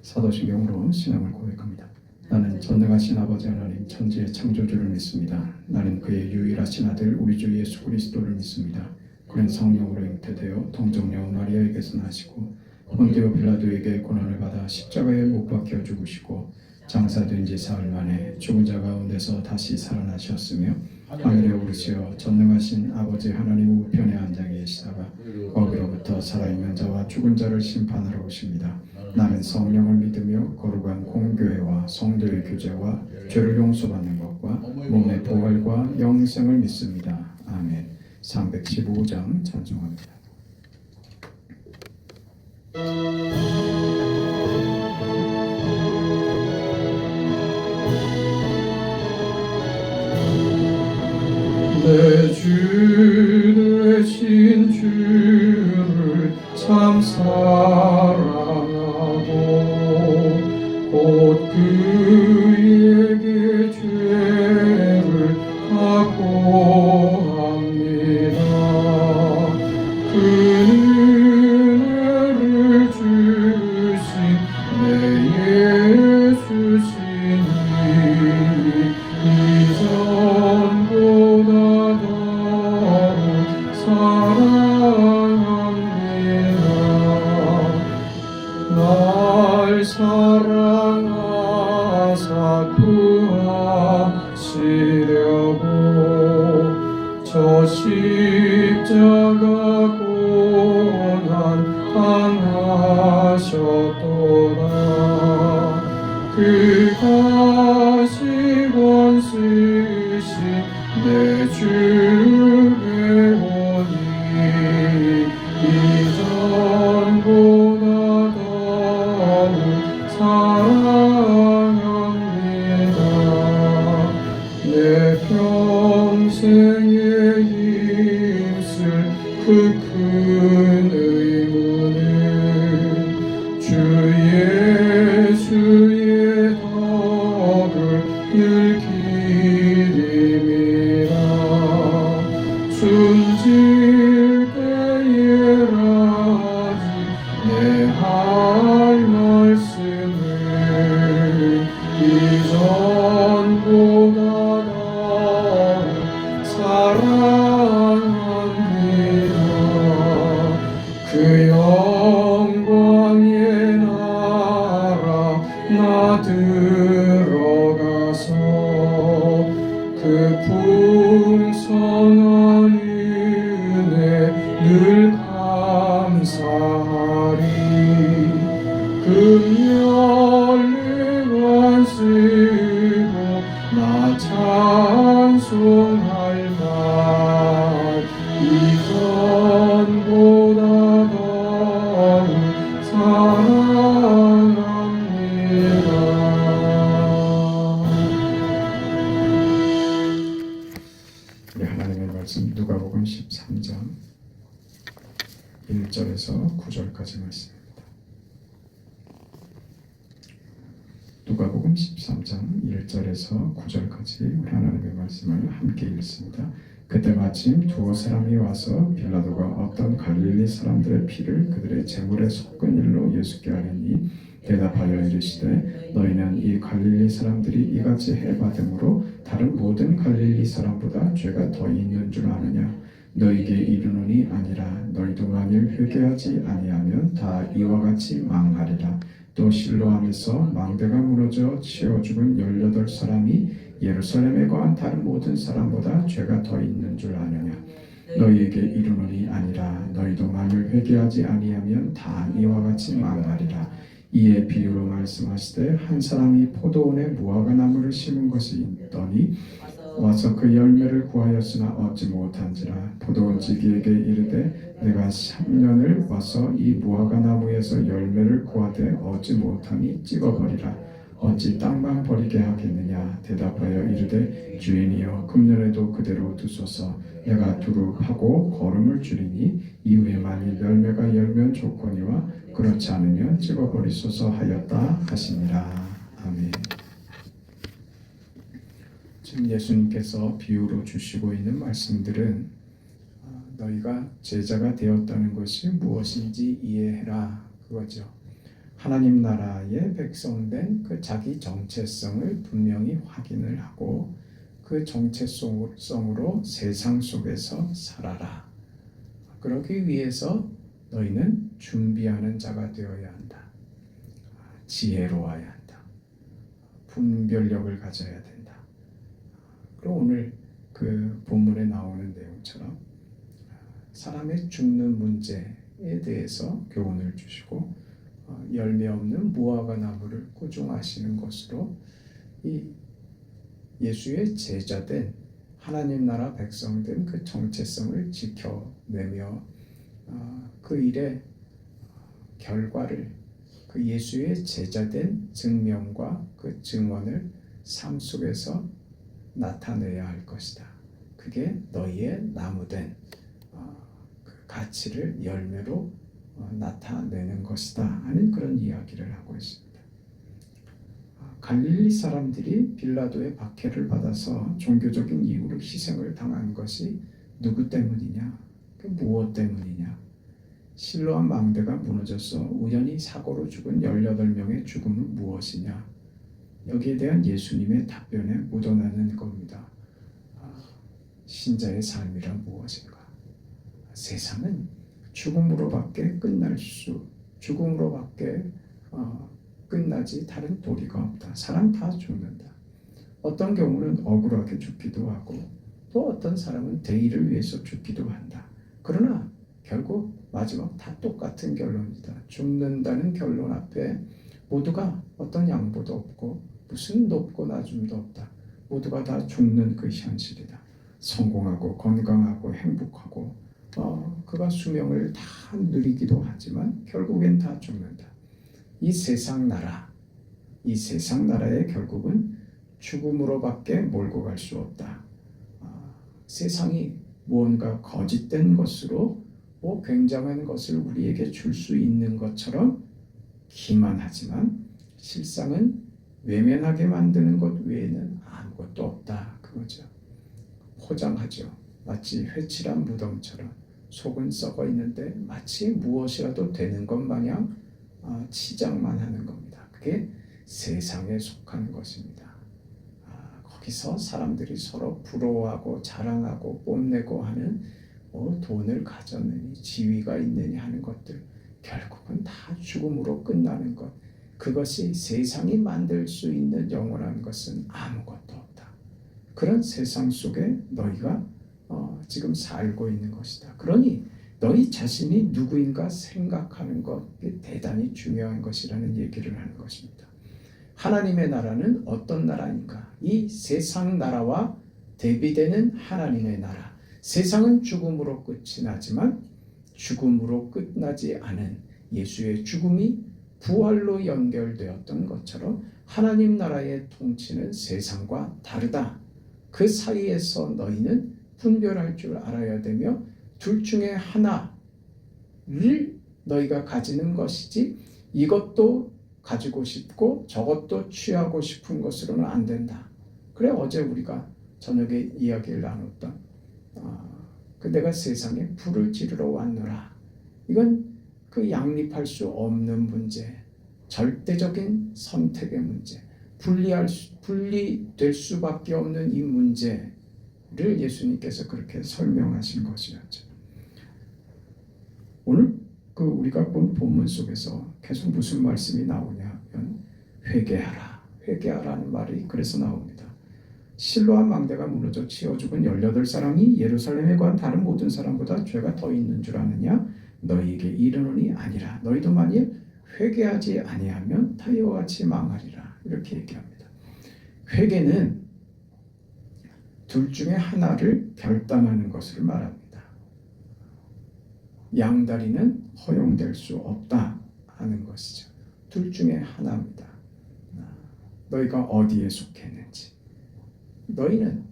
사도신경으로 신앙을 고백합니다. 나는 전능하신 아버지 하나님 천지의 창조주를 믿습니다. 나는 그의 유일하신 아들 우리 주 예수 그리스도를 믿습니다. 그는 성령으로 잉태되어 동정녀 마리아에게서 나시고 본디오 빌라도에게 고난을 받아 십자가에 못 박혀 죽으시고 장사된 지 사흘 만에 죽은 자 가운데서 다시 살아나셨으며 하늘에 오르시어 전능하신 아버지 하나님 우편에 앉아 계시다가 거기로부터 살아있는 자와 죽은 자를 심판하러 오십니다. 나는 성령을 믿으며 거룩한 공교회와 성도의 교제와 죄를 용서받는 것과 몸의 부활과 영생을 믿습니다. 아멘. 315장 찬송합니다. 내 주 되신 주를 참 사랑하고 곧 그에게 죄를 각오합니다. 그 은혜를 주신 내 예수시니 이전보다 사랑합니다. 날 사랑하사 구하시려고 저 십자가 고난 당하셨도다. 그 가시관 쓰신 내 주의 오니 이전보다 더욱 사랑합니다. 내 평생에 힘쓸 그 큰 의무는 주 예수의 덕을 늘 기림이라. 숨질 때에라지 내 할 말씀을 이전보다 더욱 사랑합니다. 그 영광의 나라 나 들어가서 그 풍성한 은혜 늘 감사하리. 금열쇠관 쓰고 나 찬송할 말 이전보다 더욱 사랑합니다. 우리 하나님의 말씀 누가복음 13장 1절에서 9절까지 말씀입니다. 누가복음 13장 1절에서 9절까지 우리 하나님의 말씀을 함께 읽습니다. 그때 마침 두어 사람이 와서 빌라도가 어떤 갈릴리 사람들의 피를 그들의 제물에 섞은 일로 예수께 아뢰니 대답하여 이르시되 너희는 이 갈릴리 사람들이 이같이 해받음으로 다른 모든 갈릴리 사람보다 죄가 더 있는 줄 아느냐. 너희에게 이르노니 아니라. 너희도 만일 회개하지 아니하면 다 이와 같이 망하리라. 또 실로암에서 망대가 무너져 치어 죽은 18사람이 예루살렘에 거한 다른 모든 사람보다 죄가 더 있는 줄 아느냐. 너희에게 이르노니 아니라. 너희도 만일 회개하지 아니하면 다 이와 같이 망하리라. 이에 비유로 말씀하시되 한 사람이 포도원에 무화과 나무를 심은 것이 있더니 와서 그 열매를 구하였으나 얻지 못한지라. 포도원 지기에게 이르되 내가 3년을 와서 이 무화과 나무에서 열매를 구하되 얻지 못하니 찍어버리라. 어찌 땅만 버리게 하겠느냐. 대답하여 이르되 주인이여 금년에도 그대로 두소서. 내가 두루 파고 거름을 줄이니 이후에 만일 열매가 열면 좋거니와 그렇지 않으면 찍어버리소서 하였다 하시니라. 아멘. 지금 예수님께서 비유로 주시고 있는 말씀들은 너희가 제자가 되었다는 것이 무엇인지 이해해라 그거죠. 하나님 나라의 백성된 그 자기 정체성을 분명히 확인을 하고 그 정체성으로 세상 속에서 살아라. 그러기 위해서 너희는 준비하는 자가 되어야 한다. 지혜로워야 한다. 분별력을 가져야 된다. 그리고 오늘 그 본문에 나오는 내용처럼 사람의 죽는 문제에 대해서 교훈을 주시고 열매 없는 무화과 나무를 꾸중하시는 것으로 이 예수의 제자된 하나님 나라 백성된 그 정체성을 지켜내며 그 일의 결과를 그 예수의 제자된 증명과 그 증언을 삶 속에서 나타내야 할 것이다. 그게 너희의 나무된 그 가치를 열매로 나타내는 것이다 하는 그런 이야기를 하고 있습니다. 갈릴리 사람들이 빌라도의 박해를 받아서 종교적인 이유로 희생을 당한 것이 누구 때문이냐? 그 무엇 때문이냐? 실로암 망대가 무너져서 우연히 사고로 죽은 18명의 죽음은 무엇이냐? 여기에 대한 예수님의 답변에 묻어나는 겁니다. 신자의 삶이란 무엇인가? 세상은 죽음으로밖에 죽음으로밖에 끝나지 다른 도리가 없다. 사람 다 죽는다. 어떤 경우는 억울하게 죽기도 하고 또 어떤 사람은 대의를 위해서 죽기도 한다. 그러나 결국 마지막 다 똑같은 결론이다. 죽는다는 결론 앞에 모두가 어떤 양보도 없고 무슨 높고 낮음도 없다. 모두가 다 죽는 그 현실이다. 성공하고 건강하고 행복하고 그가 수명을 다 누리기도 하지만 결국엔 다 죽는다. 이 세상 나라의 결국은 죽음으로밖에 몰고 갈 수 없다. 세상이 무언가 거짓된 것으로 굉장한 것을 우리에게 줄 수 있는 것처럼 기만하지만 실상은 외면하게 만드는 것 외에는 아무것도 없다. 그거죠. 포장하죠. 마치 회칠한 무덤처럼 속은 썩어 있는데 마치 무엇이라도 되는 것 마냥 치장만 하는 겁니다. 그게 세상에 속한 것입니다. 거기서 사람들이 서로 부러워하고 자랑하고 뽐내고 하는 돈을 가졌느니 지위가 있느니 하는 것들 결국은 다 죽음으로 끝나는 것. 그것이 세상이 만들 수 있는 영원한 것은 아무것도 없다. 그런 세상 속에 너희가 지금 살고 있는 것이다. 그러니 너희 자신이 누구인가 생각하는 것이 대단히 중요한 것이라는 얘기를 하는 것입니다. 하나님의 나라는 어떤 나라인가? 이 세상 나라와 대비되는 하나님의 나라. 세상은 죽음으로 끝이 나지만 죽음으로 끝나지 않은 예수의 죽음이 부활로 연결되었던 것처럼 하나님 나라의 통치는 세상과 다르다. 그 사이에서 너희는 분별할 줄 알아야 되며 둘 중에 하나를 너희가 가지는 것이지 이것도 가지고 싶고 저것도 취하고 싶은 것으로는 안 된다. 그래 어제 우리가 저녁에 이야기를 나눴던 그 내가 세상에 불을 지르러 왔노라. 이건 그 양립할 수 없는 문제, 절대적인 선택의 문제, 분리될 수밖에 없는 이 문제를 예수님께서 그렇게 설명하신 것이었죠. 오늘 우리가 본 본문 속에서 계속 무슨 말씀이 나오냐면 회개하라는 말이 그래서 나옵니다. 실로암 망대가 무너져 치어 죽은 18사람이 예루살렘에 관 다른 모든 사람보다 죄가 더 있는 줄 아느냐? 너희에게 이르노니 아니라. 너희도 만일 회개하지 아니하면 다 이와 같이 망하리라. 이렇게 얘기합니다. 회개는 둘 중에 하나를 결단하는 것을 말합니다. 양다리는 허용될 수 없다 하는 것이죠. 둘 중에 하나입니다. 너희가 어디에 속했는지, 너희는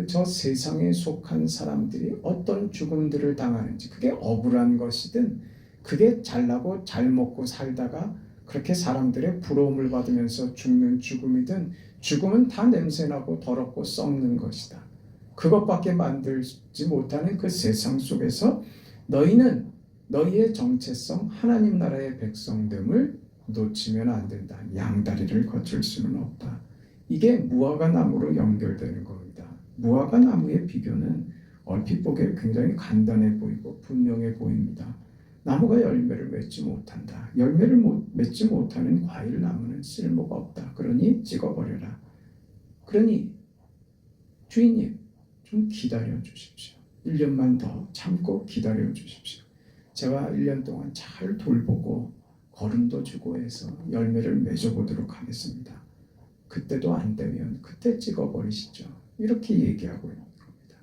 저 세상에 속한 사람들이 어떤 죽음들을 당하는지, 그게 억울한 것이든 그게 잘나고 잘 먹고 살다가 그렇게 사람들의 부러움을 받으면서 죽는 죽음이든, 죽음은 다 냄새나고 더럽고 썩는 것이다. 그것밖에 만들지 못하는 그 세상 속에서 너희는 너희의 정체성, 하나님 나라의 백성됨을 놓치면 안 된다. 양다리를 거칠 수는 없다. 이게 무화과 나무로 연결되는 겁니다. 무화과 나무의 비교는 얼핏 보기에 굉장히 간단해 보이고 분명해 보입니다. 나무가 열매를 맺지 못한다. 열매를 맺지 못하는 과일 나무는 쓸모가 없다. 그러니 찍어버려라. 그러니 주인님 좀 기다려 주십시오. 1년만 더 참고 기다려 주십시오. 제가 1년 동안 잘 돌보고 거름도 주고 해서 열매를 맺어보도록 하겠습니다. 그때도 안 되면 그때 찍어버리시죠. 이렇게 얘기하고 있는 겁니다.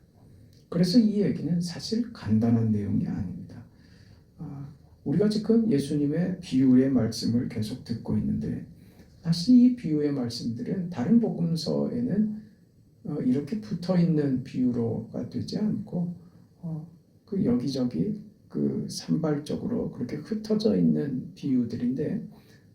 그래서 이 얘기는 사실 간단한 내용이 아닙니다. 우리가 지금 예수님의 비유의 말씀을 계속 듣고 있는데 사실 이 비유의 말씀들은 다른 복음서에는 이렇게 붙어있는 비유로가 되지 않고 그 여기저기 그 산발적으로 그렇게 흩어져 있는 비유들인데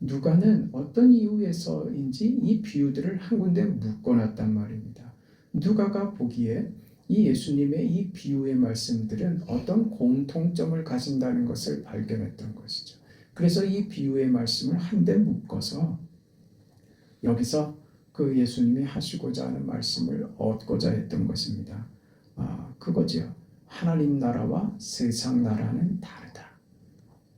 누가는 어떤 이유에서인지 이 비유들을 한 군데 묶어놨단 말입니다. 누가가 보기에 이 예수님의 이 비유의 말씀들은 어떤 공통점을 가진다는 것을 발견했던 것이죠. 그래서 이 비유의 말씀을 한데 묶어서 여기서 그 예수님이 하시고자 하는 말씀을 얻고자 했던 것입니다. 그거지요. 하나님 나라와 세상 나라는 다르다.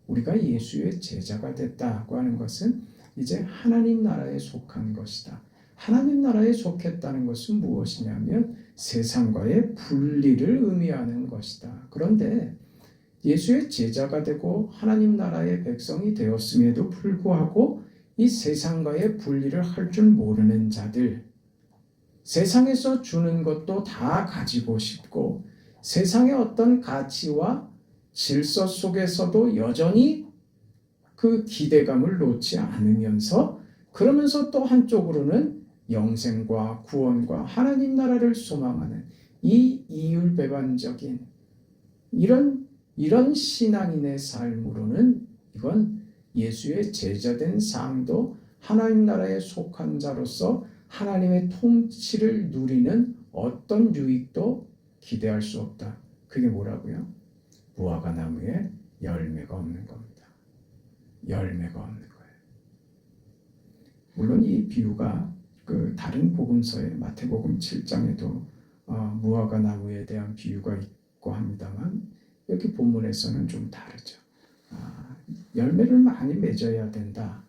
우리가 예수의 제자가 됐다고 하는 것은 이제 하나님 나라에 속한 것이다. 하나님 나라에 속했다는 것은 무엇이냐면 세상과의 분리를 의미하는 것이다. 그런데 예수의 제자가 되고 하나님 나라의 백성이 되었음에도 불구하고 이 세상과의 분리를 할 줄 모르는 자들, 세상에서 주는 것도 다 가지고 싶고 세상의 어떤 가치와 질서 속에서도 여전히 그 기대감을 놓지 않으면서 그러면서 또 한쪽으로는 영생과 구원과 하나님 나라를 소망하는 이 이율배반적인 이런 신앙인의 삶으로는 이건 예수의 제자된 상도 하나님 나라에 속한 자로서 하나님의 통치를 누리는 어떤 유익도 기대할 수 없다. 그게 뭐라고요? 무화과 나무에 열매가 없는 겁니다. 열매가 없는 거예요. 물론 이 비유가 그 다른 복음서에 마태복음 7장에도 무화과 나무에 대한 비유가 있고 합니다만 여기 본문에서는 좀 다르죠. 열매를 많이 맺어야 된다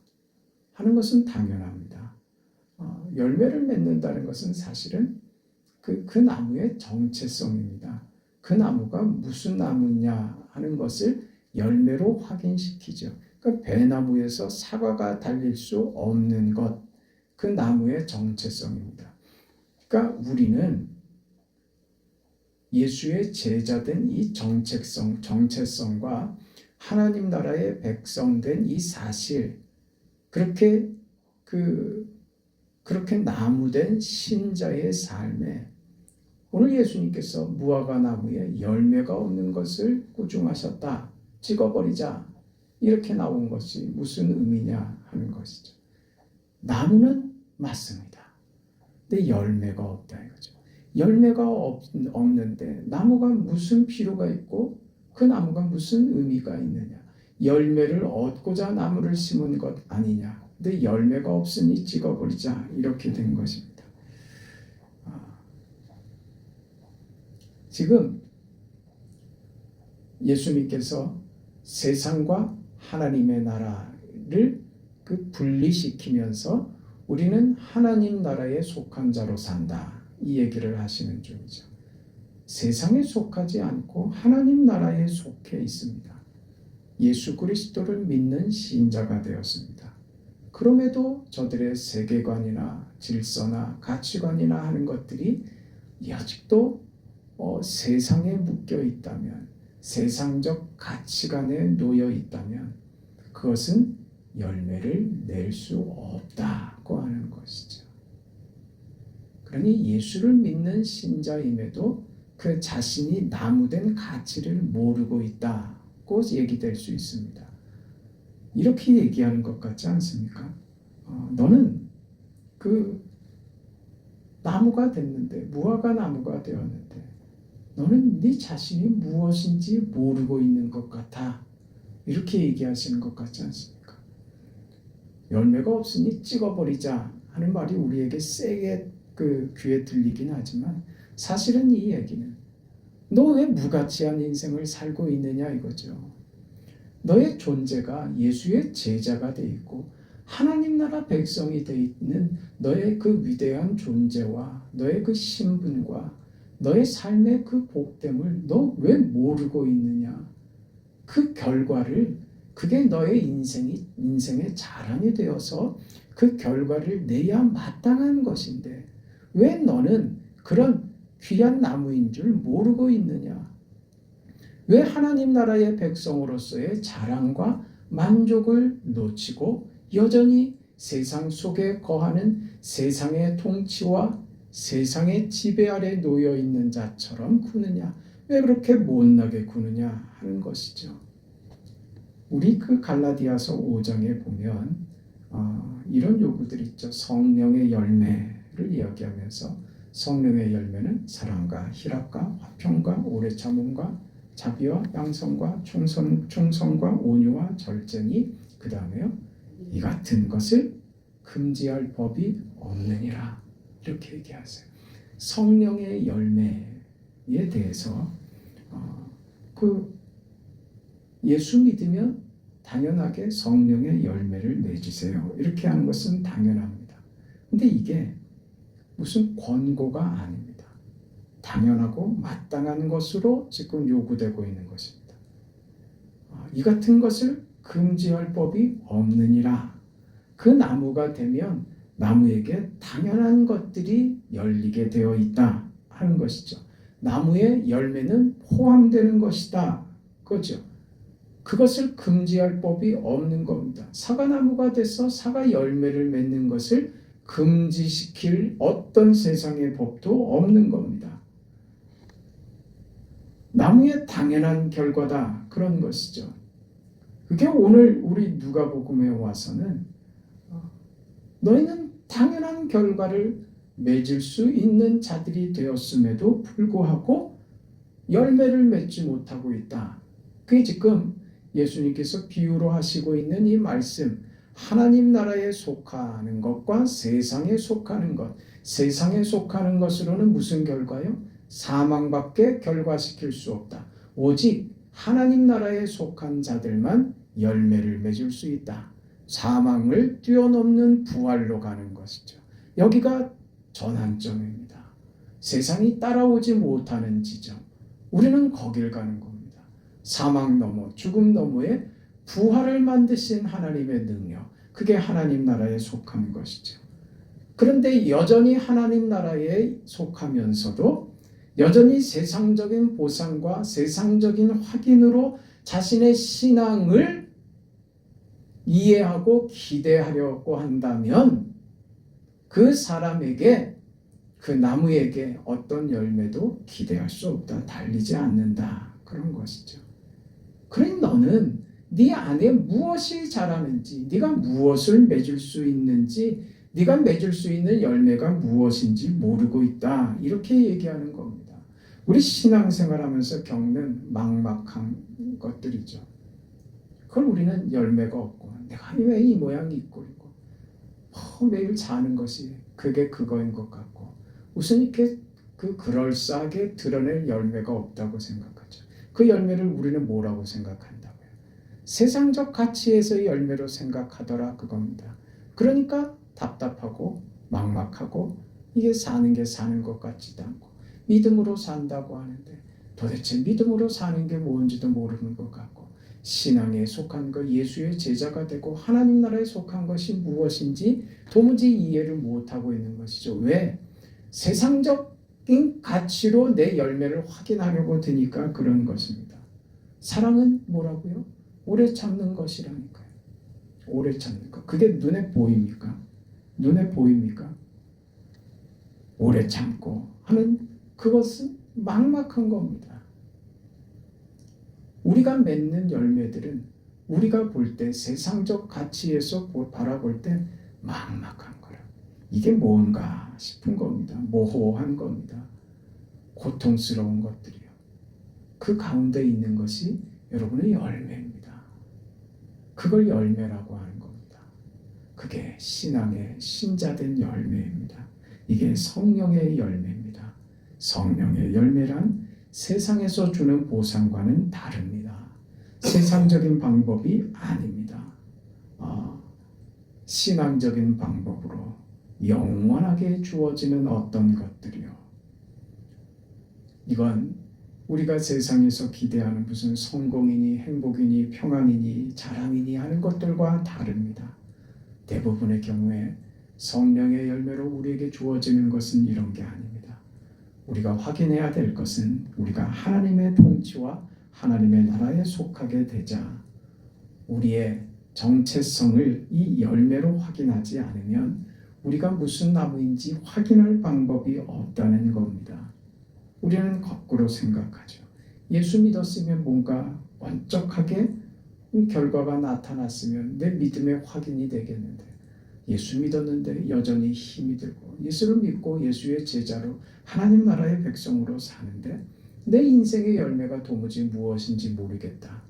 하는 것은 당연합니다. 열매를 맺는다는 것은 사실은 그 나무의 정체성입니다. 그 나무가 무슨 나무냐 하는 것을 열매로 확인시키죠. 그러니까 배나무에서 사과가 달릴 수 없는 것, 그 나무의 정체성입니다. 그러니까 우리는 예수의 제자된 이 정체성과 하나님 나라의 백성된 이 사실, 그렇게 나무된 신자의 삶에 오늘 예수님께서 무화과 나무에 열매가 없는 것을 꾸중하셨다. 찍어버리자. 이렇게 나온 것이 무슨 의미냐 하는 것이죠. 나무는 맞습니다. 근데 열매가 없다 이거죠. 열매가 없는데 나무가 무슨 필요가 있고 그 나무가 무슨 의미가 있느냐. 열매를 얻고자 나무를 심은 것 아니냐. 근데 열매가 없으니 찍어버리자. 이렇게 된 것입니다. 지금 예수님께서 세상과 하나님의 나라를 분리시키면서 우리는 하나님 나라에 속한 자로 산다. 이 얘기를 하시는 중이죠. 세상에 속하지 않고 하나님 나라에 속해 있습니다. 예수 그리스도를 믿는 신자가 되었습니다. 그럼에도 저들의 세계관이나 질서나 가치관이나 하는 것들이 아직도 세상에 묶여 있다면, 세상적 가치관에 놓여 있다면 그것은 열매를 낼 수 없다고 하는 것이죠. 그러니 예수를 믿는 신자임에도 그 자신이 나무된 가치를 모르고 있다고 얘기될 수 있습니다. 이렇게 얘기하는 것 같지 않습니까? 너는 그 나무가 됐는데, 무화과 나무가 되었는데 너는 네 자신이 무엇인지 모르고 있는 것 같아. 이렇게 얘기하시는 것 같지 않습니까? 열매가 없으니 찍어버리자 하는 말이 우리에게 세게 그 귀에 들리긴 하지만 사실은 이 얘기는 너 왜 무가치한 인생을 살고 있느냐 이거죠. 너의 존재가 예수의 제자가 돼 있고 하나님 나라 백성이 돼 있는 너의 그 위대한 존재와 너의 그 신분과 너의 삶의 그 복됨을 너 왜 모르고 있느냐. 그 결과를 그게 너의 인생의 자랑이 되어서 그 결과를 내야 마땅한 것인데 왜 너는 그런 귀한 나무인 줄 모르고 있느냐. 왜 하나님 나라의 백성으로서의 자랑과 만족을 놓치고 여전히 세상 속에 거하는 세상의 통치와 세상의 지배 아래 놓여 있는 자처럼 구느냐. 왜 그렇게 못나게 구느냐 하는 것이죠. 우리 그 갈라디아서 5장에 보면 이런 요구들이 있죠. 성령의 열매를 이야기하면서 성령의 열매는 사랑과 희락과 화평과 오래 참음과 자비와 양성과 충성과 온유와 절제니 그 다음에요. 이 같은 것을 금지할 법이 없느니라. 이렇게 얘기하세요. 성령의 열매에 대해서 그 예수 믿으면 당연하게 성령의 열매를 맺으세요. 이렇게 하는 것은 당연합니다. 근데 이게 무슨 권고가 아닙니다. 당연하고 마땅한 것으로 지금 요구되고 있는 것입니다. 이 같은 것을 금지할 법이 없느니라. 그 나무가 되면 나무에게 당연한 것들이 열리게 되어 있다 하는 것이죠. 나무의 열매는 포함되는 것이다. 그죠? 그것을 금지할 법이 없는 겁니다. 사과나무가 돼서 사과 열매를 맺는 것을 금지시킬 어떤 세상의 법도 없는 겁니다. 나무의 당연한 결과다. 그런 것이죠. 그게 오늘 우리 누가복음에 와서는 너희는 당연한 결과를 맺을 수 있는 자들이 되었음에도 불구하고 열매를 맺지 못하고 있다. 그게 지금 예수님께서 비유로 하시고 있는 이 말씀, 하나님 나라에 속하는 것과 세상에 속하는 것, 세상에 속하는 것으로는 무슨 결과요? 사망밖에 결과시킬 수 없다. 오직 하나님 나라에 속한 자들만 열매를 맺을 수 있다. 사망을 뛰어넘는 부활로 가는 것이죠. 여기가 전환점입니다. 세상이 따라오지 못하는 지점. 우리는 거길 가는 겁니다. 사망 너머, 죽음 너머에 부활을 만드신 하나님의 능력. 그게 하나님 나라에 속한 것이죠. 그런데 여전히 하나님 나라에 속하면서도 여전히 세상적인 보상과 세상적인 확인으로 자신의 신앙을 이해하고 기대하려고 한다면 그 사람에게 그 나무에게 어떤 열매도 기대할 수 없다. 달리지 않는다. 그런 것이죠. 그러니 너는 네 안에 무엇이 자라는지, 네가 무엇을 맺을 수 있는지, 네가 맺을 수 있는 열매가 무엇인지 모르고 있다. 이렇게 얘기하는 겁니다. 우리 신앙생활하면서 겪는 막막한 것들이죠. 그걸 우리는 열매가 없고 내가 왜 이 모양이 있고 매일 자는 것이 그게 그거인 것 같고 무슨 이렇게 그 그럴싸하게 드러낼 열매가 없다고 생각하죠. 그 열매를 우리는 뭐라고 생각한다고요? 세상적 가치에서의 열매로 생각하더라 그겁니다. 그러니까 답답하고 막막하고 이게 사는 게 사는 것 같지도 않고 믿음으로 산다고 하는데 도대체 믿음으로 사는 게 뭔지도 모르는 것 같고 신앙에 속한 것, 예수의 제자가 되고 하나님 나라에 속한 것이 무엇인지 도무지 이해를 못하고 있는 것이죠. 왜? 세상적인 가치로 내 열매를 확인하려고 드니까 그런 것입니다. 사랑은 뭐라고요? 오래 참는 것이라니까요. 오래 참는 것. 그게 눈에 보입니까? 눈에 보입니까? 오래 참고 하는 그것은 막막한 겁니다. 우리가 맺는 열매들은 우리가 볼 때 세상적 가치에서 바라볼 때 막막한 거라. 이게 뭔가 싶은 겁니다. 모호한 겁니다. 고통스러운 것들이요. 그 가운데 있는 것이 여러분의 열매입니다. 그걸 열매라고 하는 겁니다. 그게 신앙의 신자된 열매입니다. 이게 성령의 열매입니다. 성령의 열매란 세상에서 주는 보상과는 다릅니다. 세상적인 방법이 아닙니다. 신앙적인 방법으로 영원하게 주어지는 어떤 것들이요. 이건 우리가 세상에서 기대하는 무슨 성공이니 행복이니 평안이니 자랑이니 하는 것들과 다릅니다. 대부분의 경우에 성령의 열매로 우리에게 주어지는 것은 이런 게 아닙니다. 우리가 확인해야 될 것은 우리가 하나님의 통치와 하나님의 나라에 속하게 되자 우리의 정체성을 이 열매로 확인하지 않으면 우리가 무슨 나무인지 확인할 방법이 없다는 겁니다. 우리는 거꾸로 생각하죠. 예수 믿었으면 뭔가 완벽하게 결과가 나타났으면 내 믿음의 확인이 되겠는데 예수 믿었는데 여전히 힘이 들고 예수를 믿고 예수의 제자로 하나님 나라의 백성으로 사는데 내 인생의 열매가 도무지 무엇인지 모르겠다.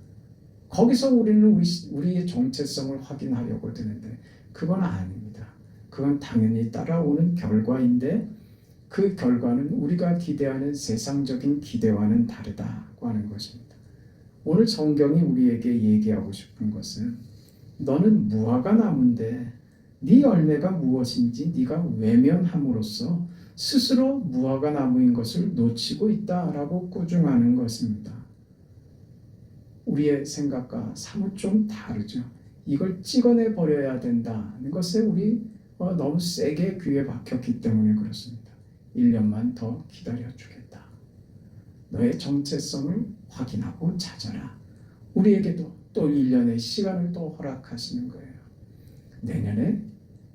거기서 우리는 우리의 정체성을 확인하려고 드는데 그건 아닙니다. 그건 당연히 따라오는 결과인데 그 결과는 우리가 기대하는 세상적인 기대와는 다르다고 하는 것입니다. 오늘 성경이 우리에게 얘기하고 싶은 것은 너는 무화과 나무인데 네 열매가 무엇인지 네가 외면함으로써 스스로 무화과 나무인 것을 놓치고 있다라고 꾸중하는 것입니다. 우리의 생각과 사뭇 좀 다르죠. 이걸 찍어내 버려야 된다는 것에 우리 너무 세게 귀에 박혔기 때문에 그렇습니다. 1년만 더 기다려주겠다. 너의 정체성을 확인하고 찾아라. 우리에게도 또 1년의 시간을 또 허락하시는 거예요. 내년에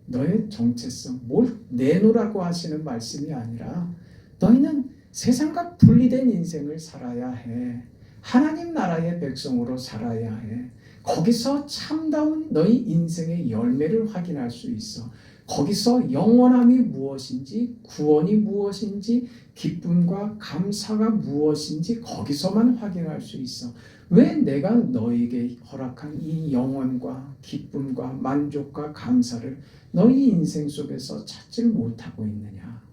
너의 정체성, 뭘 내놓으라고 하시는 말씀이 아니라 너희는 세상과 분리된 인생을 살아야 해. 하나님 나라의 백성으로 살아야 해. 거기서 참다운 너희 인생의 열매를 확인할 수 있어. 거기서 영원함이 무엇인지, 구원이 무엇인지, 기쁨과 감사가 무엇인지 거기서만 확인할 수 있어. 왜 내가 너에게 허락한 이 영원과 기쁨과 만족과 감사를 너희 인생 속에서 찾지를 못하고 있느냐?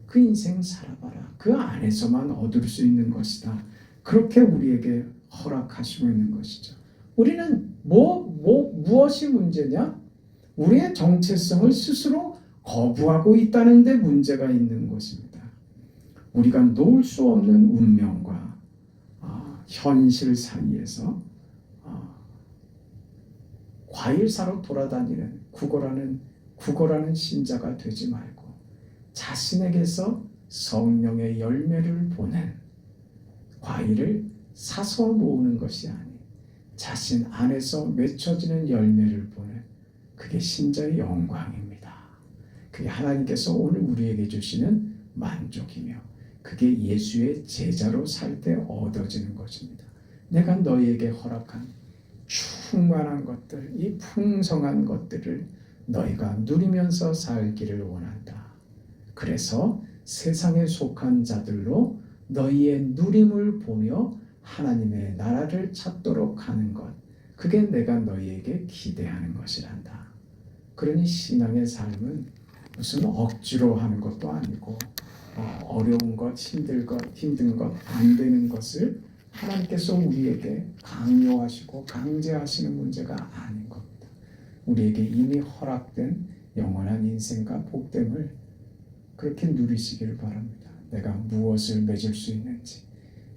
그 인생 살아봐라. 그 안에서만 얻을 수 있는 것이다. 그렇게 우리에게 허락하시고 있는 것이죠. 우리는 무엇이 문제냐? 우리의 정체성을 스스로 거부하고 있다는 데 문제가 있는 것입니다. 우리가 놓을 수 없는 운명과 현실 사이에서 과일 사러 돌아다니는 구걸하는 신자가 되지 말고 자신에게서 성령의 열매를 보낸 과일을 사서 모으는 것이 아닌 자신 안에서 맺혀지는 열매를 보낸 그게 신자의 영광입니다. 그게 하나님께서 오늘 우리에게 주시는 만족이며 그게 예수의 제자로 살 때 얻어지는 것입니다. 내가 너희에게 허락한 충만한 것들, 이 풍성한 것들을 너희가 누리면서 살기를 원한다. 그래서 세상에 속한 자들로 너희의 누림을 보며 하나님의 나라를 찾도록 하는 것, 그게 내가 너희에게 기대하는 것이란다. 그러니 신앙의 삶은 무슨 억지로 하는 것도 아니고 어려운 것, 힘든 것, 안 되는 것을 하나님께서 우리에게 강요하시고 강제하시는 문제가 아닌 겁니다. 우리에게 이미 허락된 영원한 인생과 복됨을 그렇게 누리시기를 바랍니다. 내가 무엇을 맺을 수 있는지,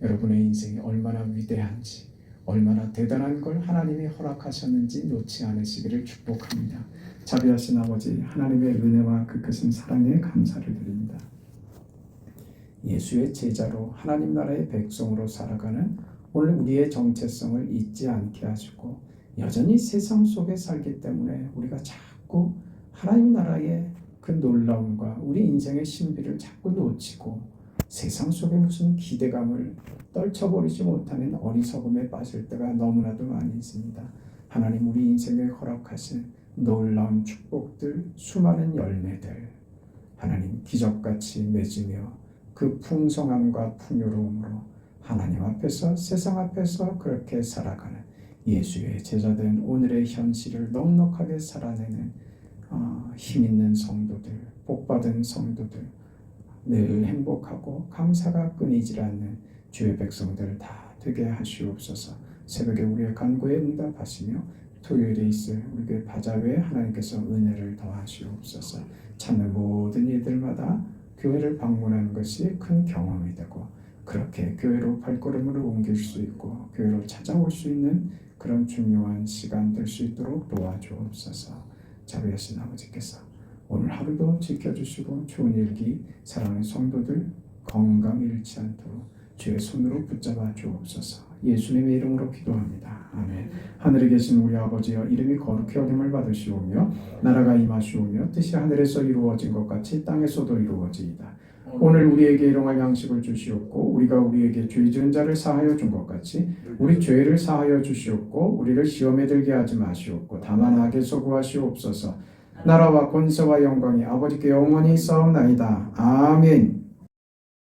여러분의 인생이 얼마나 위대한지, 얼마나 대단한 걸 하나님이 허락하셨는지 놓지 않으시기를 축복합니다. 자비하신 아버지, 하나님의 은혜와 그 크신 사랑에 감사를 드립니다. 예수의 제자로 하나님 나라의 백성으로 살아가는 오늘 우리의 정체성을 잊지 않게 하시고 여전히 세상 속에 살기 때문에 우리가 자꾸 하나님 나라의 그 놀라움과 우리 인생의 신비를 자꾸 놓치고 세상 속에 무슨 기대감을 떨쳐버리지 못하는 어리석음에 빠질 때가 너무나도 많이 있습니다. 하나님, 우리 인생에 허락하신 놀라운 축복들, 수많은 열매들 하나님 기적같이 맺으며 그 풍성함과 풍요로움으로 하나님 앞에서, 세상 앞에서 그렇게 살아가는 예수의 제자된 오늘의 현실을 넉넉하게 살아내는 힘 있는 성도들, 복받은 성도들, 늘 행복하고 감사가 끊이질 않는 주의 백성들 다 되게 하시옵소서. 새벽에 우리의 간구에 응답하시며 토요일에 있을 우리 교회 바자회에 하나님께서 은혜를 더하시옵소서. 찾는 모든 이들마다 교회를 방문하는 것이 큰 경험이 되고 그렇게 교회로 발걸음을 옮길 수 있고 교회로 찾아올 수 있는 그런 중요한 시간 될 수 있도록 도와주옵소서. 자비하신 아버지께서 오늘 하루도 지켜주시고 좋은 일기 사랑하는 성도들 건강 잃지 않도록 주의 손으로 붙잡아 주옵소서. 예수님의 이름으로 기도합니다. 아멘. 하늘에 계신 우리 아버지여 이름이 거룩히 여김을 받으시오며 나라가 임하시오며 뜻이 하늘에서 이루어진 것 같이 땅에서도 이루어지이다. 오늘 우리에게 일용할 양식을 주시옵고 우리가 우리에게 죄 지은 자를 사하여 준 것 같이 우리 죄를 사하여 주시옵고 우리를 시험에 들게 하지 마시옵고 다만 악에서 구하시옵소서. 나라와 권세와 영광이 아버지께 영원히 있사옵나이다. 아멘.